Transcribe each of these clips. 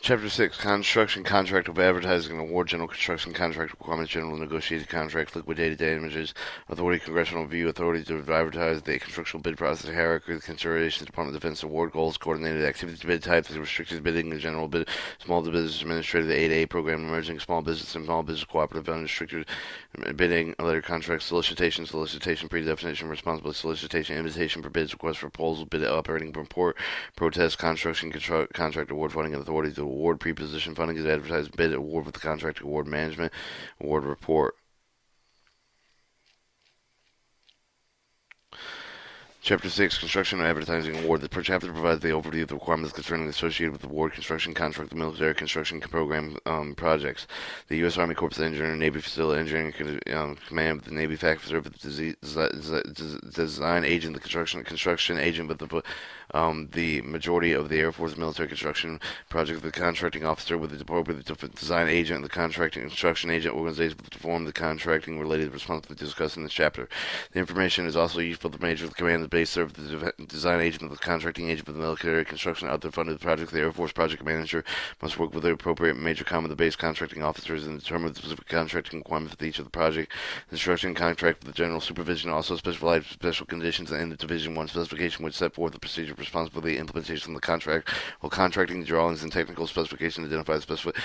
Chapter 6, Construction Contract of Advertising and Award, General Construction Contract Requirements, General Negotiated Contracts, Liquidated Damages, Authority, Congressional Review, Authority to Advertise, the Construction Bid Process, Hierarchy, the Considerations, Department of Defense, Award Goals, Coordinated Activities, Bid Types, the Restricted Bidding, the General Bid, Small Business Administrative, the 8A Program, Emerging Small Business and Small Business Cooperative, Unrestricted Bidding, Letter Contracts, Solicitation, Pre-Definition, Responsibility, Solicitation, Invitation for Bids, Request for Proposal, Bid Operating Report, Protest, Construction Contract Award Funding, and Authority to award pre-position funding is advertised bid award with the contract award management award report. Chapter 6, Construction and Advertising Award. The chapter provides the overview of the requirements concerning associated with the award construction contract, the military construction program projects. The U.S. Army Corps of Engineers, Navy Facility Engineering Command, the Navy Fact Service, the design agent, the construction agent, but the majority of the Air Force military construction project, the contracting officer with the appropriate design agent, the contracting construction agent organization to perform the contracting related responsibilities discussed in this chapter. The information is also useful to major command the base serve the design agent, the contracting agent for the military construction other funded project. The Air Force project manager must work with the appropriate major command, the base contracting officers, and determine the specific contracting requirements for each of the project. The construction contract with the general supervision also specifies special conditions in the Division 1 specification, which set forth the procedure responsible for the implementation of the contract, while contracting drawings and technical specifications identify the specific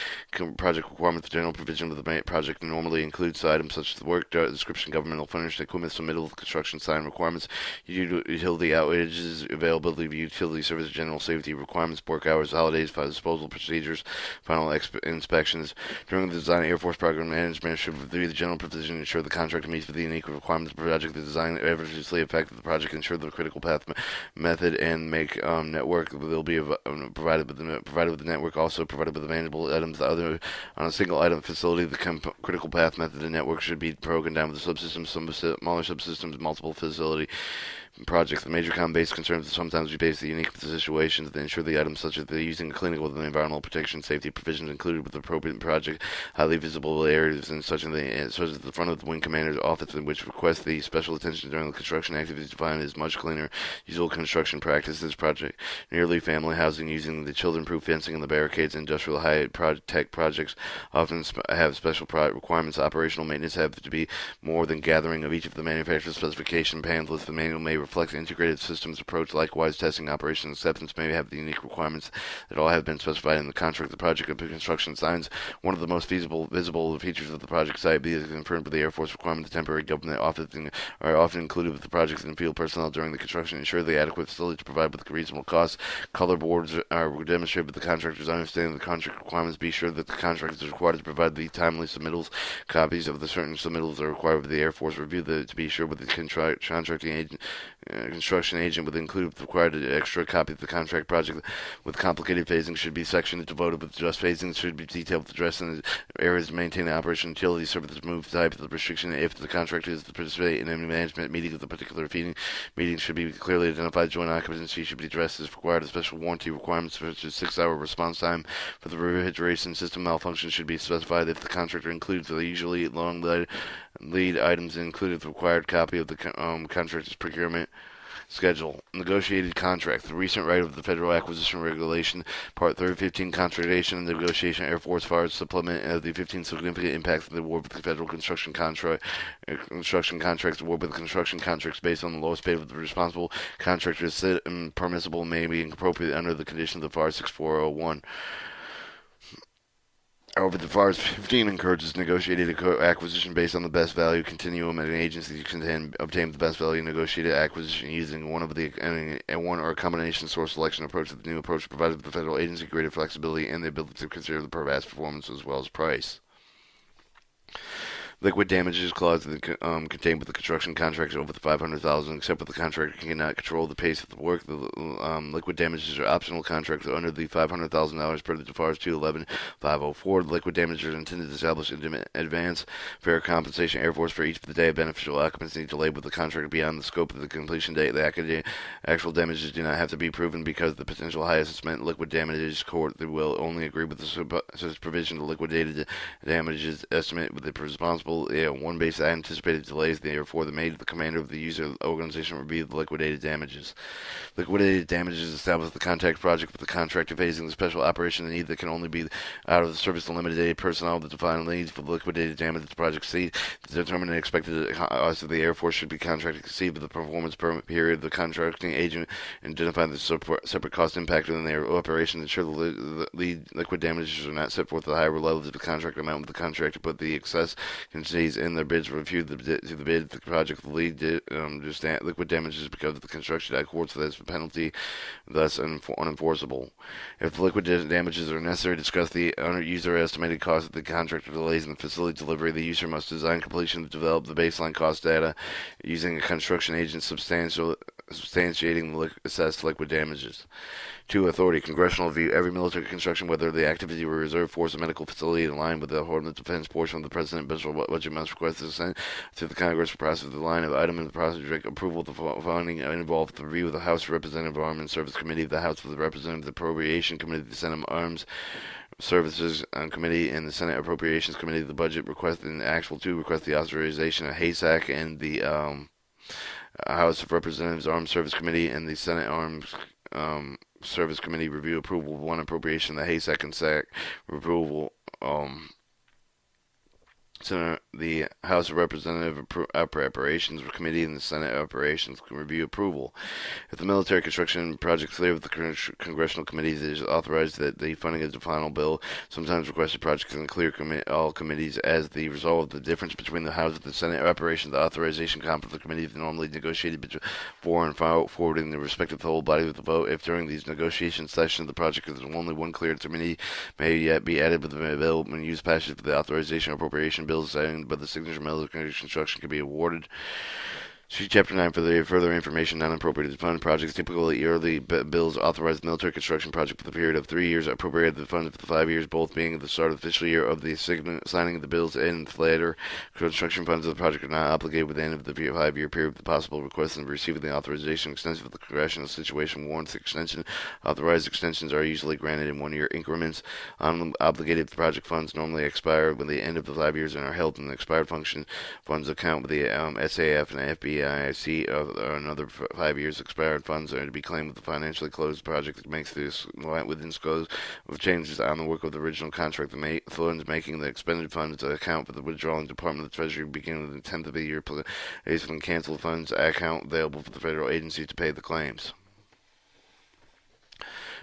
project requirements. The general provision of the project normally includes items such as the work description, governmental furnished equipment, submittal, construction sign requirements, utility outages, availability of utility service, general safety requirements, work hours, holidays, disposal procedures, final inspections. During the design, Air Force program management should review the general provision, ensure the contract meets the unique requirements of the project, the design adversely affect the project, ensure the critical path method, and make network will be provided with the network, also provided with the manageable items. The other on a single item facility, the critical path method and network should be broken down with the subsystems, some smaller subsystems, multiple facility projects. The major common-based concerns will sometimes be based on unique situations that ensure the items such as the using clinical with the environmental protection safety provisions included with the appropriate project, highly visible areas and such as the front of the wing commander's office, in which request the special attention during the construction activities defined as much cleaner, usual construction practices project, nearly family housing using the children-proof fencing and the barricades. Industrial high-tech projects often have special requirements. Operational maintenance have to be more than gathering of each of the manufacturer's specification pamphlets. The manual may reflect integrated systems approach. Likewise, testing, operation, and acceptance may have the unique requirements that all have been specified in the contract. The project of construction signs, one of the most visible features of the project site, is confirmed with the Air Force requirement. The temporary government office are often included with the projects and field personnel during the construction. Ensure the adequate facility to provide with reasonable costs. Color boards are demonstrated with the contractor's understanding of the contract requirements. Be sure that the contractor is required to provide the timely submittals. Copies of the certain submittals are required with the Air Force review to be sure with the contracting agent. Construction agent would include the required extra copy of the contract project with complicated phasing should be sectioned devoted with just phasing should be detailed with address and areas to maintain the operation utility service move type the restriction if the contractor is to participate in any management meeting of the particular meeting should be clearly identified. Joint occupancy should be addressed as required. Special warranty requirements such as 6-hour response time for the refrigeration system malfunction should be specified if the contractor includes the usually long lead items included the required copy of the contractor's procurement schedule. Negotiated contract. The recent right of the Federal Acquisition Regulation, Part 315, Contractation and Negotiation, Air Force Fires Supplement of the 15 significant impacts of the award with the Federal Construction Contracts award with construction contracts based on the lowest bid of the responsible contractor is set and permissible may be appropriate under the conditions of FAR 6401. However, the FARS 15 encourages negotiated acquisition based on the best value continuum, and an agency can obtain the best value negotiated acquisition using one or a combination source selection approach. The new approach provides the federal agency greater flexibility and the ability to consider the past performance as well as price. Liquid damages clause contained with the construction contracts over the $500,000, except for the contractor cannot control the pace of the work. The liquid damages are optional contracts under the $500,000 per the FARS 211-504. Liquid damages are intended to establish in advance fair compensation Air Force for each of the day of beneficial occupancy delayed with the contractor beyond the scope of the completion date. The actual damages do not have to be proven because the potential highest estimate liquid damages court will only agree with the provision of liquidated damages estimate with the responsible possible one base anticipated delays, therefore the commander of the user organization review the liquidated damages. Liquidated damages establish the contact project with the contractor facing the special operation need that can only be out of the service to limited personnel that define needs for the liquidated damages the project C. To determine the expected cost of the Air Force should be contracted to see the performance period of the contracting agent and identify the separate cost impact within their operation to ensure the liquid damages are not set forth at higher levels of the contract amount with the contractor put the excess contingencies in their bids reviewed the bid the project the liquid damages because of the construction act courts as a penalty thus unenforceable. If the liquid damages are necessary, discuss the user estimated cost of the contractor delays in the facility delivery. The user must design completion to develop the baseline cost data using a construction agent substantiating the assessed liquid damages. 2. Authority. Congressional review. Every military construction, whether the activity were reserve force or medical facility in line with the Department of Defense portion of the President budget must request the Senate through the Congress for process the line of item in the process approval of the funding involved the review of the House Representative Armed and Service Committee, the House of the Representative Appropriation Committee, the Senate Arms Services Committee, and the Senate Appropriations Committee. The budget request and actual 2 request the authorization of HASAC and the House of Representatives Armed Service Committee and the Senate Arms Service Committee review approval of 1 appropriation, the HASAC and SAC approval. The House of Representative Appropriations Committee and the Senate Operations Review approval. If the military construction project clear with the congressional committees, it is authorized that the funding of the final bill. Sometimes requested projects can clear all committees as the result of the difference between the House and the Senate operations. The authorization conference of the committee is normally negotiated before and forwarding the respective whole body with the vote. If during these negotiation sessions the project is only one cleared committee, may yet be added with the available and used passage for the authorization appropriation bills signed by the signature military construction can be awarded. See Chapter 9 for the further information. Non-appropriated fund projects. Typically, yearly bills authorize the military construction project for the period of 3 years. Appropriated the funds for the 5 years, both being the start of the fiscal year of the signing of the bills and later. Construction funds of the project are not obligated with the end of the 5-year period. The possible request and receiving the authorization extension of the congressional situation warrants extension. Authorized extensions are usually granted in 1-year increments. Obligated project funds normally expire when the end of the 5 years and are held in the expired funds account with the SAF and FBI. Another 5 years expired funds are to be claimed with the financially closed project that makes this within scope of changes on the work of the original contract. The funds making the expended funds to account for the withdrawing Department of the Treasury beginning with the 10th of the year based on canceled funds account available for the federal agency to pay the claims.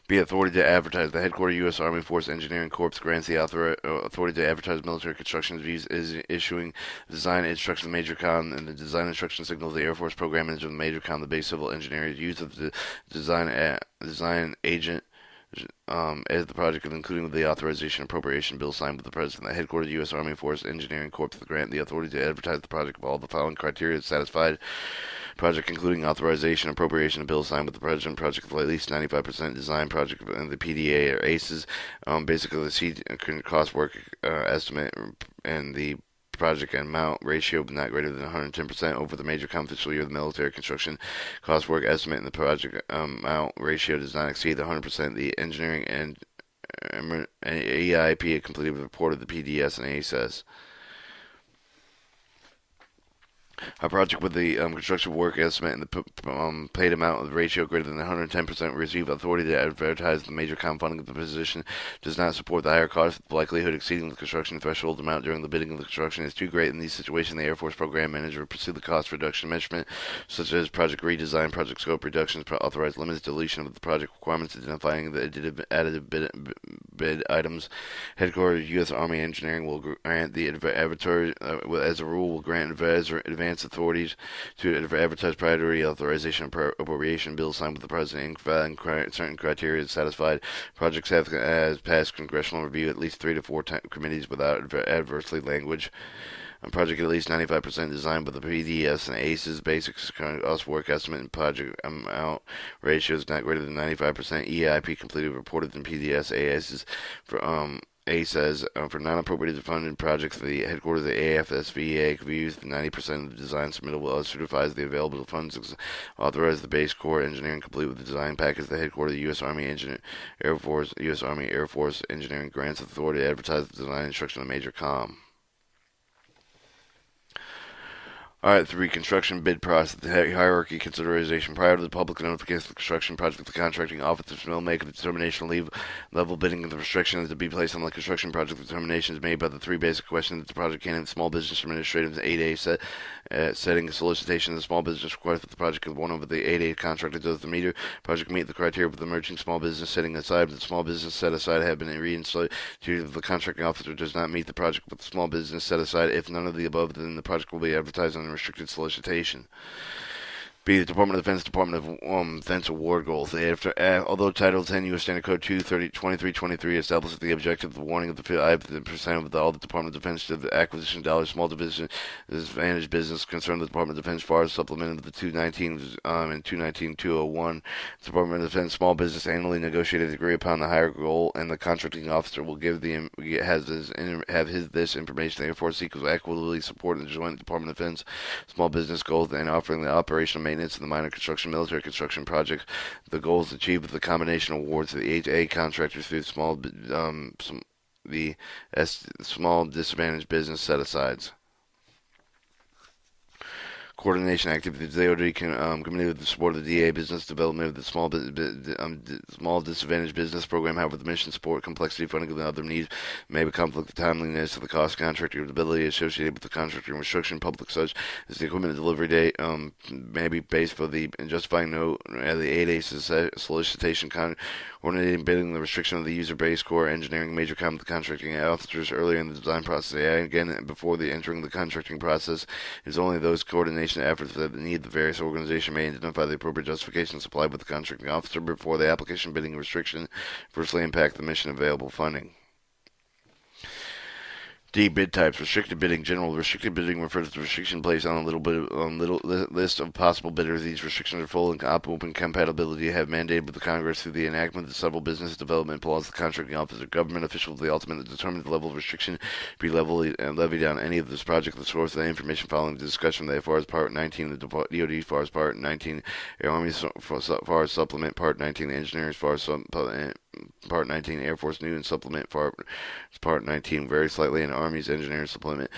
B. Authority to advertise. The Headquarters U.S. Army Force Engineering Corps grants the authority to advertise military construction reviews, is issuing design instructions of the Major Con and the design instruction signals of the Air Force Program Manager of the Major Con, the base civil engineer, use of the design agent as the project, including the authorization appropriation bill signed with the President. The Headquarters U.S. Army Force Engineering Corps the grant the authority to advertise the project of all the following criteria satisfied. Project including authorization appropriation bill signed with the President. Project with at least 95% design project and the PDA or ACEs. Basically the C cost work estimate and the project amount ratio not greater than 110% over the major fiscal year of the military construction cost work estimate, and the project amount ratio does not exceed 100%. The engineering and EIP completed with report of the PDS and ACES. A project with the construction work estimate and the paid amount of the ratio greater than 110% receive authority to advertise the major funding of the position does not support the higher cost. The likelihood exceeding the construction threshold amount during the bidding of the construction is too great. In these situations, the Air Force Program Manager will pursue the cost reduction measurement, such as project redesign, project scope reductions, authorize limited deletion of the project requirements, identifying the additive bid items. Headquarters U.S. Army Engineering will grant the advertiser, as a rule, will grant advance authorities to advertise priority authorization appropriation bills signed with the President and certain criteria satisfied. Projects have passed congressional review at least 3 to 4 committees without adversely language. A project at least 95% designed with the PDS and ACES basic cost work estimate and project amount ratios not greater than 95%. EIP completed reported in PDS ACES for says for non-appropriated funded projects, the headquarters of the AFSVA reviews the 90% of the design submittal certifies the available funds, authorize the base core engineering complete with the design package. The headquarters of the U.S. Army U.S. Army Air Force Engineering grants authority to advertise the design instruction of Major Com. All right, the reconstruction bid process, the hierarchy consideration prior to the public notification of the construction project, the contracting officer will make a determination of level bidding of the restrictions to be placed on the construction project. The determination is made by the three basic questions that the project candidate, small business administrative 8A setting a solicitation. The small business requires that the project is one over the 8A contractor does the meter. Project meet the criteria of the emerging small business setting aside. The small business set aside have been reinstated. If the contracting officer does not meet the project with the small business set aside, if none of the above, then the project will be advertised on restricted solicitation. B. The Department of Defense award goals. Although Title 10 U.S. Standard Code 2323 establishes the objective of the warning of the 5% of all the Department of Defense to the acquisition dollars, small disadvantaged business concerned the Department of Defense FAR supplement of the 219 and 219-201. The Department of Defense small business annually negotiated agree upon the higher goal, and the contracting officer will give this information. The Air Force equals equitably supporting the joint Department of Defense small business goals and offering the operational maintenance in the minor construction, military construction projects. The goals achieved with the combination awards to the 8A contractors through small disadvantaged business set-asides. Coordination activities. The DoD committee with the support of the DA business development of the small disadvantaged business program. However, the mission support, complexity, funding, and other needs may be conflict with timeliness of the cost contractor ability associated with the contractor restriction. Public such as the equipment delivery date may be based for the justifying note the 8A solicitation coordinating bidding the restriction of the user base core engineering major with the contracting officers earlier in the design process. Again, before the entering the contracting process, is only those coordination efforts that need the various organization may identify the appropriate justification supplied with the contracting officer before the application bidding restriction firstly impact the mission available funding. D. Bid types. Restricted bidding. General. Restricted bidding refers to the restriction placed on a little list of possible bidders. These restrictions are full and open compatibility have mandated with the Congress through the enactment of several business development laws. The contracting officer, government officials, the ultimate determined the level of restriction be levied on any of this project. The source of the information following the discussion of the FAR's Part 19, the DoD FAR's Part 19, Air Army's FAR's Supplement Part 19, Engineers FAR's Supplement Part 19, Air Force New and Supplement Part 19 vary slightly, and Army's Engineering Supplement.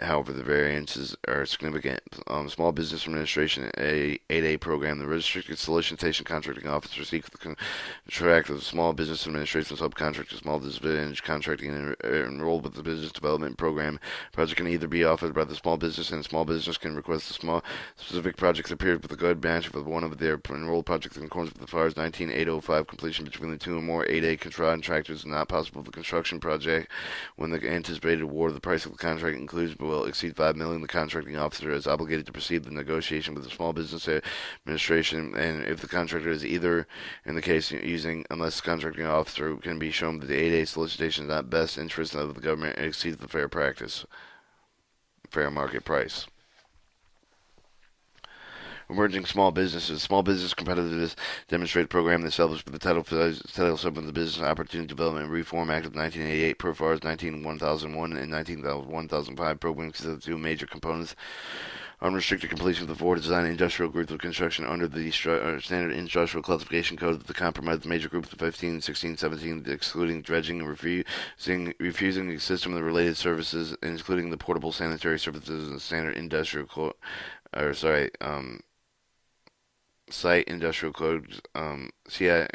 However, the variances are significant. Small Business Administration 8A program. The restricted solicitation contracting officer seeks the contract of the Small Business Administration subcontractor, small disadvantaged contracting enrolled with the business development program. Project can either be offered by the small business, and small business can request the small specific projects appeared with a good match with one of their enrolled projects in accordance with the FAR's 19805 completion between the two or more 8A contractors is not possible. The construction project when the anticipated award of the price of the contract includes will exceed $5 million. The contracting officer is obligated to proceed the negotiation with the Small Business Administration, and if the contractor is either in the case using, unless the contracting officer can be shown that the 8A solicitation is not best interest of the government and exceeds the fair market price. Emerging small businesses. Small business competitiveness demonstrated program established by the Title 7 of the Business Opportunity Development and Reform Act of 1988, ProFAR's 19-1001 and 19-1005 programs consist of two major components. Unrestricted completion of the four design industrial groups of construction under the standard industrial classification code of the compromised major groups of 15, 16, 17, excluding dredging and refusing the system of the related services, including the portable sanitary services and the standard industrial site industrial codes, CI,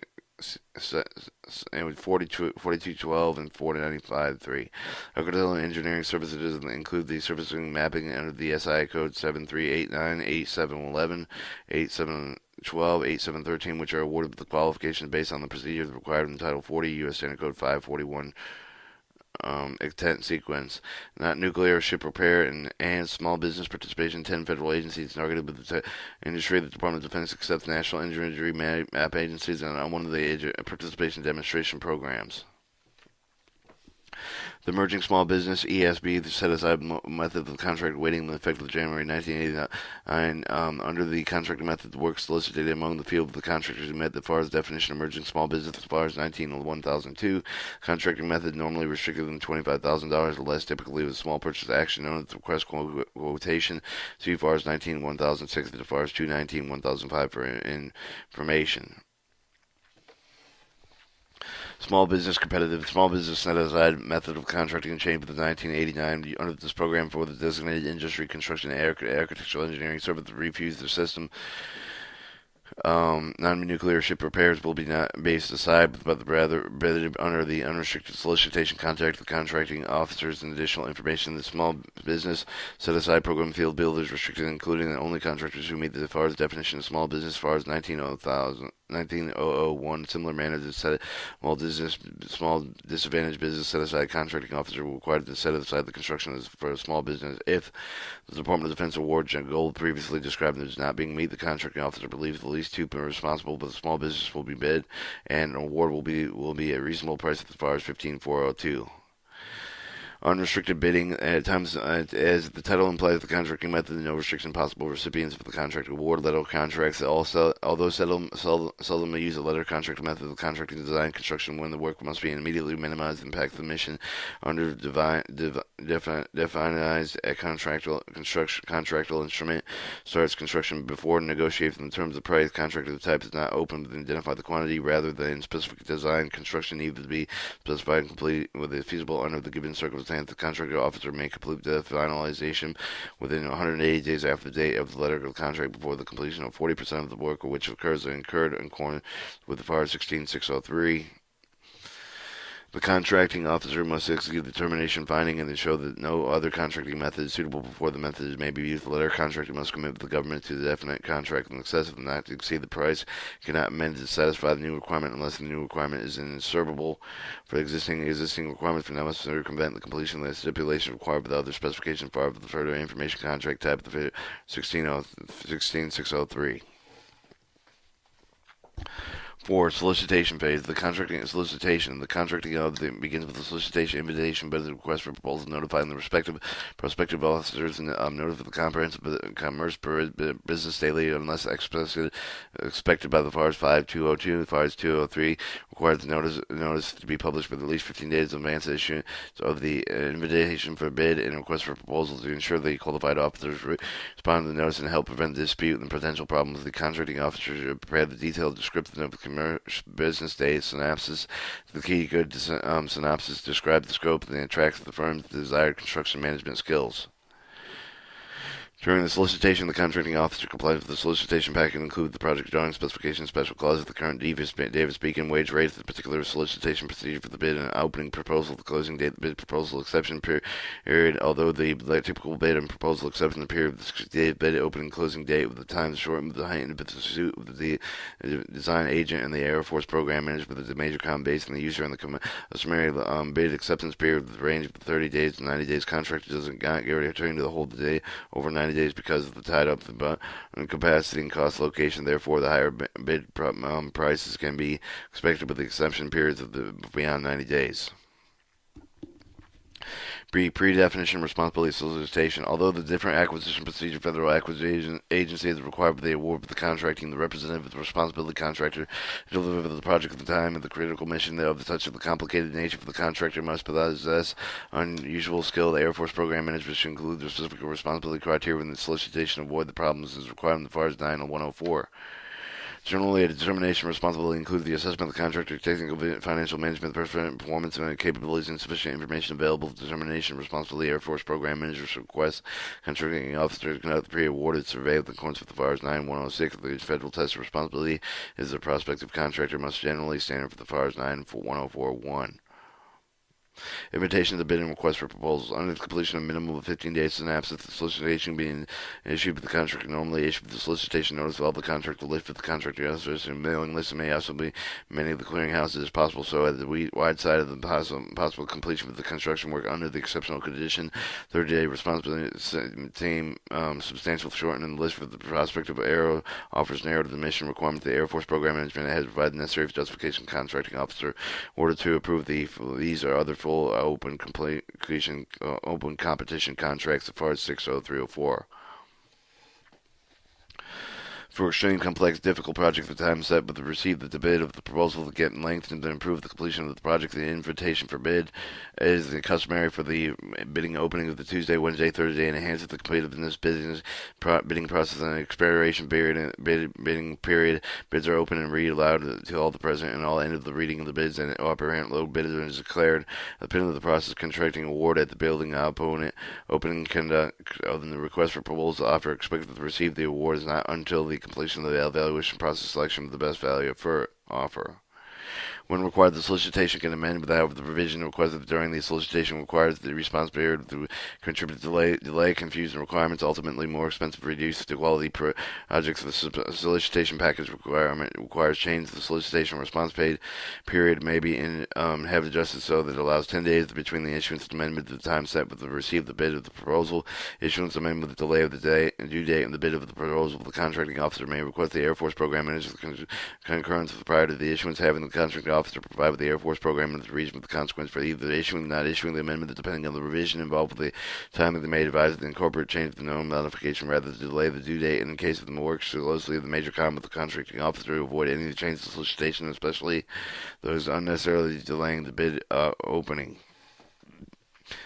and 4212 and 495.3. Agricultural engineering services include the servicing mapping under the SI code 7389, 8711, 8712, 8713, which are awarded with the qualifications based on the procedures required in Title 40 U.S. Standard Code 541. Intent sequence, not nuclear ship repair, and small business participation. 10 federal agencies targeted with the industry. The Department of Defense accepts national injury map agencies and on one of the participation demonstration programs. The Emerging Small Business (ESB), the set-aside method of contract waiting in effect of January 1989. Under the contract method, the work solicited among the field of the contractors who met the FAR's definition of emerging small business as FAR's 19-1002. Contracting method normally restricted than $25,000 or less, typically with small purchase action known as the request quotation. See FAR's 19-1006 to FAR's 219-1005 for information. Small business competitive. Small business set aside method of contracting changed with the 1989 under this program for the designated industry, construction, architectural engineering, service to refuse the system. Non-nuclear ship repairs will be not based aside, but rather under the unrestricted solicitation contract the contracting officers and additional information. The small business set aside program field builders restricted, including the only contractors who meet the FAR's definition of small business FAR's 1901. Similar manner to small disadvantaged business set aside contracting officer will required to set aside the construction for a small business if the Department of Defense award goal previously described as not being meet. The contracting officer believes the least two responsible for the small business will be bid, and an award will be at a reasonable price as far as 15402. Unrestricted bidding. At times, as the title implies, the contracting method, no restriction possible. Recipients of the contract award letter contracts, although seldom use a letter contract method, the contracting design construction when the work must be immediately minimized the impact of the mission under defined a contractual instrument starts construction before negotiating the terms of price. Contract of the type is not open to identify the quantity rather than specific design. Construction needs to be specified and complete with a feasible under the given circumstance. The contracting officer may complete the finalization within 180 days after the date of the letter of the contract before the completion of 40% of the work which occurs incurred in accordance with the FAR 16603. The contracting officer must execute the termination finding and then show that no other contracting method is suitable before the method may be used. The letter contractor must commit the government to the definite contract in excess of not to exceed the price. Cannot amend to satisfy the new requirement unless the new requirement is inservable. For existing requirements for now must circumvent the completion of the stipulation required by the other specification for the further information contract type of the 16603. 4. Solicitation phase. The contracting solicitation. The contracting begins with the solicitation invitation, but the request for proposal notifying the respective prospective officers and notify the comprehensive commerce business daily unless expected by the FARS 5202. FARS 203 requires the notice to be published for at least 15 days in advance of issue of the invitation for bid and request for proposal to ensure the qualified officers respond to the notice and help prevent dispute and potential problems. The contracting officers should prepare the detailed description of the business day synopsis. The key good synopsis describes the scope and attracts the firm's desired construction management skills. During the solicitation, the contracting officer complies with the solicitation packet, include the project drawing specifications, special clauses, the current Davis-Bacon wage rate, the particular solicitation procedure for the bid and opening proposal, the closing date, the bid proposal exception period. Although the typical bid and proposal exception period of the 60-day bid opening closing date with the time shortened with the height of the suit of the design agent and the Air Force program manager with the major common base and the user and the customary bid acceptance period with the range of 30 days to 90 days. Contractor doesn't guarantee returning to the whole day over 90 days because of the tied up capacity and cost location. Therefore, the higher bid prices can be expected with the exception periods of beyond 90 days. Pre-definition responsibility solicitation. Although the different acquisition procedure federal acquisition agency is required for the award of the contracting, the representative of the responsibility contractor to deliver the project at the time of the critical mission of such of the complicated nature for the contractor must possess unusual skill. The Air Force program management should include the specific responsibility criteria in the solicitation to avoid the problems as required in the FARS 90104. Generally, a determination responsibility includes the assessment of the contractor, technical financial management, performance, and capabilities, and sufficient information available. Determination responsibility, Air Force program managers request contracting officer to conduct the pre-awarded survey in accordance with the FARS 9106. The federal test responsibility is the prospective contractor must generally stand for the FARS 91041. Invitation to bid and request for proposals. Under the completion of a minimum of 15 days synopsis, the solicitation being issued with the contractor normally issued with the solicitation notice of all the contractor list with the contractor officers and mailing list, and may also be many of the clearinghouses as possible so at the wide side of the possible completion of the construction work under the exceptional condition. 30-day responsibility team substantial shortening in the list for the prospective aero offers narrowed the mission requirement. The Air Force program management has provided necessary justification contracting officer order to approve these or other full open competition contracts as far as 60304. For extreme, complex, difficult projects, the time set with the receipt of the bid of the proposal to get lengthened to improve the completion of the project. The invitation for bid is customary for the bidding opening of the Tuesday, Wednesday, Thursday, and enhances the competitiveness bidding process and expiration period. Bidding period. Bids are open and read aloud to all the present, and all end of the reading of the bids and apparent low bidder is declared. At the end of the process, contracting award at the building opponent opening conduct of the request for proposal offer expected to receive the award is not until the completion of the evaluation process selection of the best value for offer. When required, the solicitation can amend without the provision requested during the solicitation requires the response period to contribute to delay, confusion requirements, ultimately more expensive, reduce the quality projects. The solicitation package requirement requires change. The solicitation response period may be have adjusted so that it allows 10 days between the issuance and amendment to the time set with the receipt of the bid of the proposal. Issuance amendment with the delay of the due date and the bid of the proposal. The contracting officer may request the Air Force program manager concurrence prior to the issuance, having the contracting officer provide with the Air Force program and the reason of the consequence for either issuing or not issuing the amendment, depending on the revision involved with the time that they may advise the incorporate change the known modification rather than delay the due date. And in case of the works closely of the major com with the contracting officer to avoid any change to solicitation, especially those unnecessarily delaying the bid opening.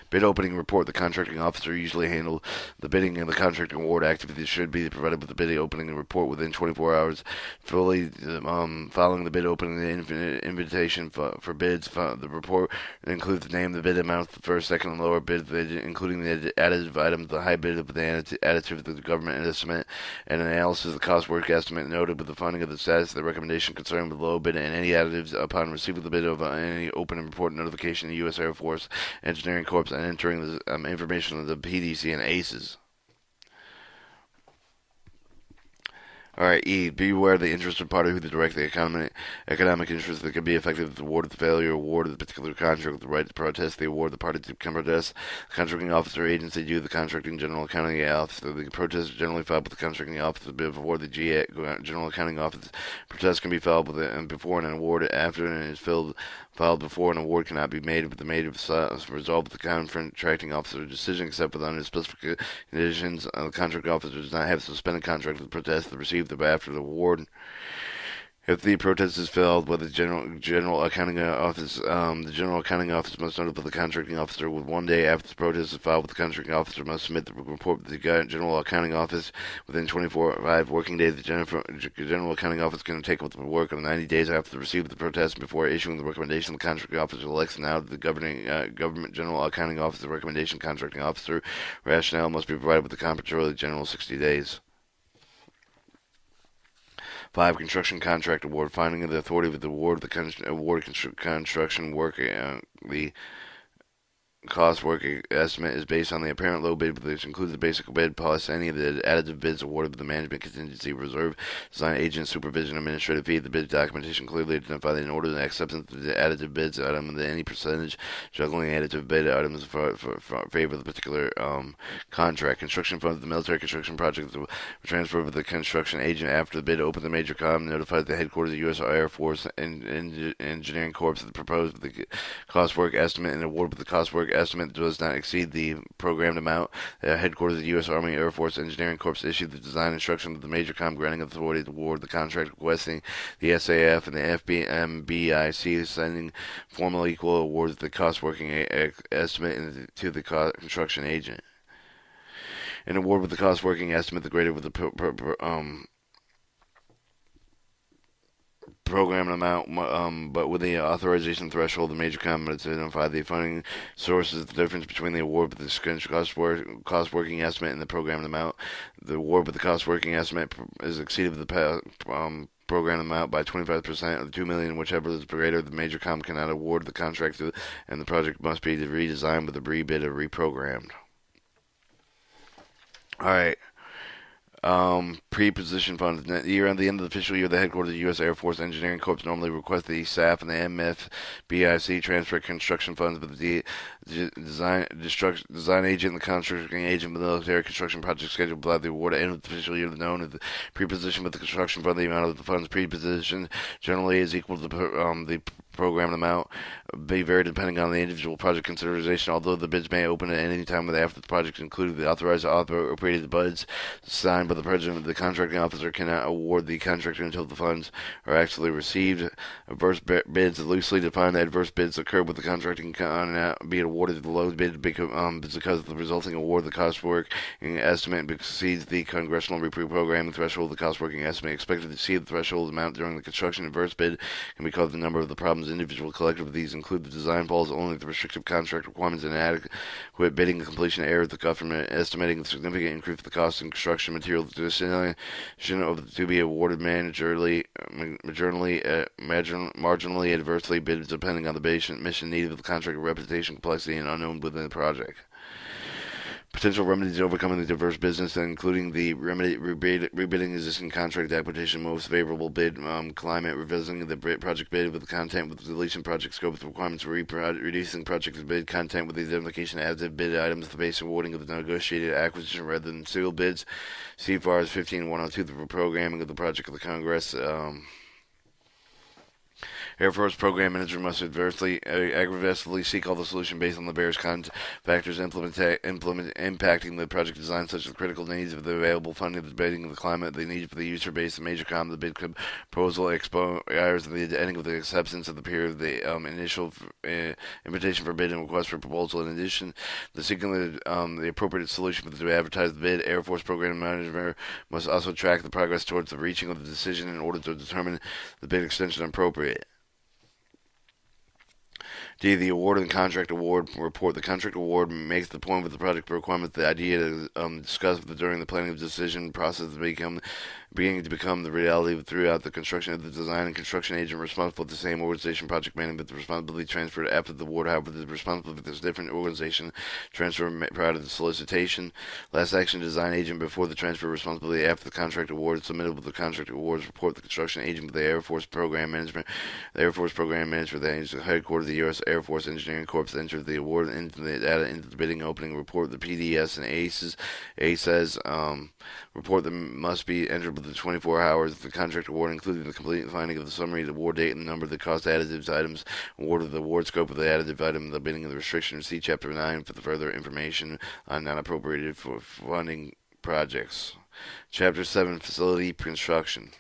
Bid opening report. The contracting officer usually handles the bidding and the contracting award activities should be provided with the bid opening report within 24 hours. Following the bid opening, the invitation for bids. The report includes the name, the bid amount, the first, second, and lower bid, including the additive items, the high bid of the additive of the government estimate, and an analysis of the cost work estimate noted with the funding of the status of the recommendation concerning the low bid and any additives upon receipt of the bid of any open report notification to the U.S. Air Force Engineering Corps and entering the information of the PDC and ACES. Alright, E. Be aware of the interested party who direct the economic interest that could be affected if the award of the failure award of the particular contract with the right to protest the award. The party can protest the contracting officer agency due to the contracting general accounting officer. The protest is generally filed with the contracting officer before the general accounting office. Protest can be filed with before an award after and is filed before an award cannot be made with the result of the contracting officer's decision except with under specific conditions. The contracting officer does not have to suspend a contract with protest to receive after the award. If the protest is filed by the general accounting office, the general accounting office must notify the contracting officer with 1 day after the protest is filed. With the contracting officer must submit the report to the general accounting office within 5 working days. The general accounting office can take up the work on 90 days after the receipt of the protest before issuing the recommendation. The contracting officer elects now the government general accounting officer recommendation. Contracting officer rationale must be provided with the comptroller general 60 days. 5. Construction contract award. Finding of the authority of the award of the award construction work. The cost work estimate is based on the apparent low bid, which includes the basic bid plus any of the additive bids awarded with the management contingency reserve, design agent, supervision, administrative fee. The bid documentation clearly identifies in order and acceptance of the additive bids item and any percentage juggling additive bid items for favor of the particular contract. Construction funds. The military construction project were transferred with the construction agent after the bid opened. The major com notified the headquarters of the U.S. Air Force Engineering Corps that proposed the cost work estimate and award with the cost work estimate does not exceed the programmed amount. The headquarters of the U.S. Army Air Force Engineering Corps issued the design instruction to the major com granting authority to award the contract, requesting the SAF and the FBIC sending formal equal awards of the cost working estimate to the construction agent. An award with the cost working estimate, the greater with the program amount, but with the authorization threshold, the major comment identified the funding sources, the difference between the award with the cost working estimate and the programmed amount. The award with the cost working estimate is exceeded with the program amount by 25% of the $2 million, whichever is greater. The major com cannot award the contract to, and the project must be redesigned with a rebid or reprogrammed. All right. Pre-position funds. Year at the end of the fiscal year, the headquarters of the U.S. Air Force Engineering Corps normally request the SAF and the MFBIC transfer construction funds, but the design agent and the contracting agent of the military construction project schedule by the award at the end of the fiscal year known as the pre-position with the construction fund. The amount of the funds pre-position generally is equal to the program amount may vary depending on the individual project consideration, although the bids may open at any time after the project included the authorized appropriated bids signed by the president. The contracting officer cannot award the contract until the funds are actually received. Adverse bids loosely defined. The adverse bids occur with the contracting cannot be awarded the low bid because the resulting award of the cost work estimate exceeds the congressional approved program threshold. The cost working estimate expected to exceed the threshold amount during the construction. Adverse bid can be caused the number of the problems individual collective. These include the design flaws, only the restrictive contract requirements, and inadequate bidding completion error, the government estimating the significant increase of the cost in construction material, the destination of to be awarded marginally adversely bid depending on the mission needed of the contract, reputation, complexity, and unknown within the project. Potential remedies overcoming the diverse business, including the rebidding existing contract application, most favorable bid climate, revisiting the project bid with the content with the deletion project scope with requirements, reducing project bid content with the identification of additive bid items, the base awarding of the negotiated acquisition rather than sealed bids. CFRs 15.102, the programming of the project of the Congress. Air Force Program Manager must aggressively seek all the solution based on the various factors impacting the project design, such as the critical needs of the available funding, the bidding of the climate, the need for the user base, the major the bid proposal expires the ending of the acceptance of the period of the initial invitation for bid and request for proposal. In addition, the seeking the appropriate solution for the advertised bid, Air Force Program Manager must also track the progress towards the reaching of the decision in order to determine the bid extension appropriate. D. The award and contract award report. The contract award makes the point with the project requirements, the idea discussed during the planning of decision process beginning to become the reality throughout the construction of the design and construction agent responsible for the same organization project management. The responsibility transferred after the award, however, the responsibility for this different organization transfer prior to the solicitation. Last action design agent before the transfer responsibility after the contract award submitted with the contract awards report. The construction agent with the Air Force Program Management. The Air Force Program Manager, the headquarters of the U.S. Air Force Engineering Corps, entered the award into the data into the bidding opening report. The PDS and ACES report that must be entered within 24 hours of the contract award, including the complete finding of the summary, the award date, and the number of the cost additives items, award of the award scope of the additive item, the bidding of the restriction. See Chapter 9 for the further information on non-appropriated for funding projects. Chapter 7, Facility Construction.